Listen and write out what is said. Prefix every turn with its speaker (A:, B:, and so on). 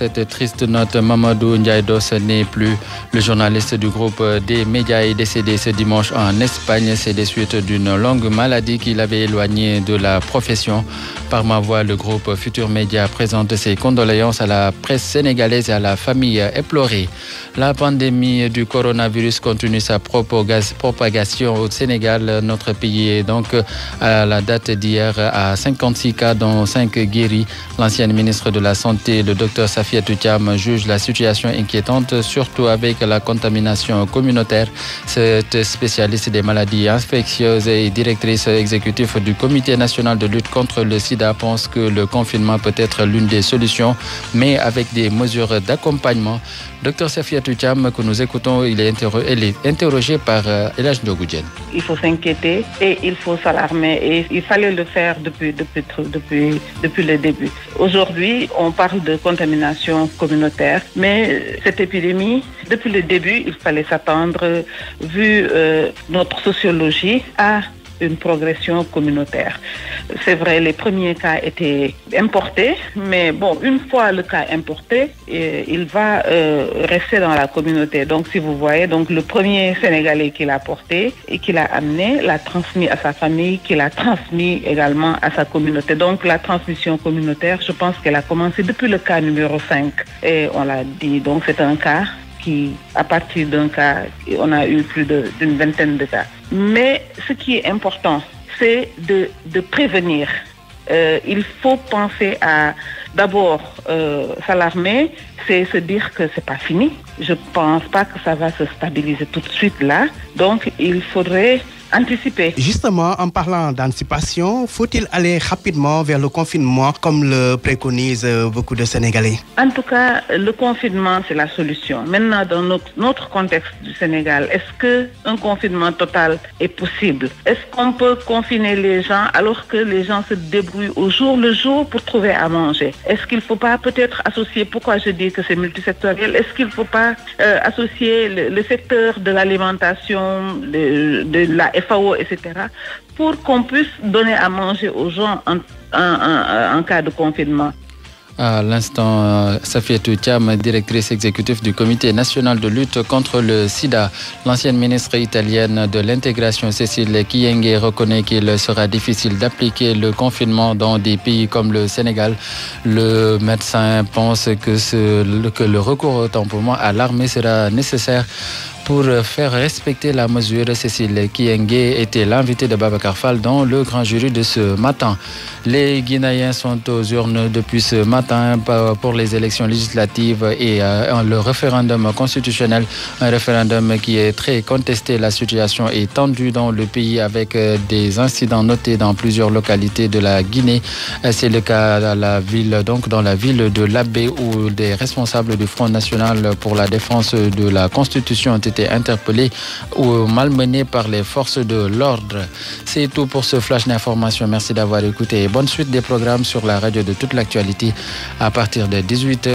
A: Cette triste note, Mamadou Ndiaye-Doss n'est plus. Le journaliste du groupe des médias est décédé ce dimanche en Espagne. C'est des suites d'une longue maladie qui l'avait éloigné de la profession. Par ma voix, le groupe Futur Média présente ses condoléances à la presse sénégalaise et à la famille éplorée. La pandémie du coronavirus continue sa propagation au Sénégal. Notre pays est donc à la date d'hier à 56 cas, dont 5 guéris. L'ancienne ministre de la Santé, le docteur Safiatou Thiam, juge la situation inquiétante, surtout avec la contamination communautaire. Cette spécialiste des maladies infectieuses et directrice exécutive du Comité national de lutte contre le sida pense que le confinement peut être l'une des solutions, mais avec des mesures d'accompagnement. Docteur Safiatou Thiam, que nous écoutons, elle est interrogée par Elhadj Ndiogou Diène.
B: Il faut s'inquiéter et il faut s'alarmer et il fallait le faire depuis le début. Aujourd'hui, on parle de contamination communautaire, mais cette épidémie, depuis le début, il fallait s'attendre, vu notre sociologie, à une progression communautaire. C'est vrai, les premiers cas étaient importés, mais bon, une fois le cas importé, il va rester dans la communauté. Donc, si vous voyez, donc le premier Sénégalais qui l'a porté et qui l'a amené, l'a transmis à sa famille, qui l'a transmis également à sa communauté. Donc, la transmission communautaire, je pense qu'elle a commencé depuis le cas numéro 5. Et on l'a dit, donc c'est un cas qui, à partir d'un cas, on a eu plus d'une vingtaine de cas. Mais ce qui est important, c'est de prévenir. Il faut penser à d'abord s'alarmer, c'est se dire que c'est pas fini. Je pense pas que ça va se stabiliser tout de suite là. Donc il faudrait anticiper.
C: Justement, en parlant d'anticipation, faut-il aller rapidement vers le confinement comme le préconisent beaucoup de Sénégalais?
B: En tout cas, le confinement, c'est la solution. Maintenant, dans notre contexte du Sénégal, est-ce qu'un confinement total est possible? Est-ce qu'on peut confiner les gens alors que les gens se débrouillent au jour le jour pour trouver à manger? Est-ce qu'il ne faut pas peut-être associer, pourquoi je dis que c'est multisectoriel, est-ce qu'il ne faut pas associer le secteur de l'alimentation, de la FAO, etc., pour qu'on puisse donner à manger aux gens en cas de confinement.
A: À l'instant, Safiatou Thiam, directrice exécutive du Comité national de lutte contre le sida. L'ancienne ministre italienne de l'intégration, Cécile Kyenge, reconnaît qu'il sera difficile d'appliquer le confinement dans des pays comme le Sénégal. Le médecin pense que le recours au tamponnement à l'armée sera nécessaire pour faire respecter la mesure. Cécile Kyenge était l'invité de Babacar Fall dans le grand jury de ce matin. Les Guinéens sont aux urnes depuis ce matin pour les élections législatives et le référendum constitutionnel. Un référendum qui est très contesté. La situation est tendue dans le pays avec des incidents notés dans plusieurs localités de la Guinée. C'est le cas dans la ville de Labé où des responsables du Front national pour la défense de la Constitution ont été interpellés ou malmenés par les forces de l'ordre. C'est tout pour ce flash d'information. Merci d'avoir écouté. Bonne suite des programmes sur la radio de toute l'actualité à partir de 18h.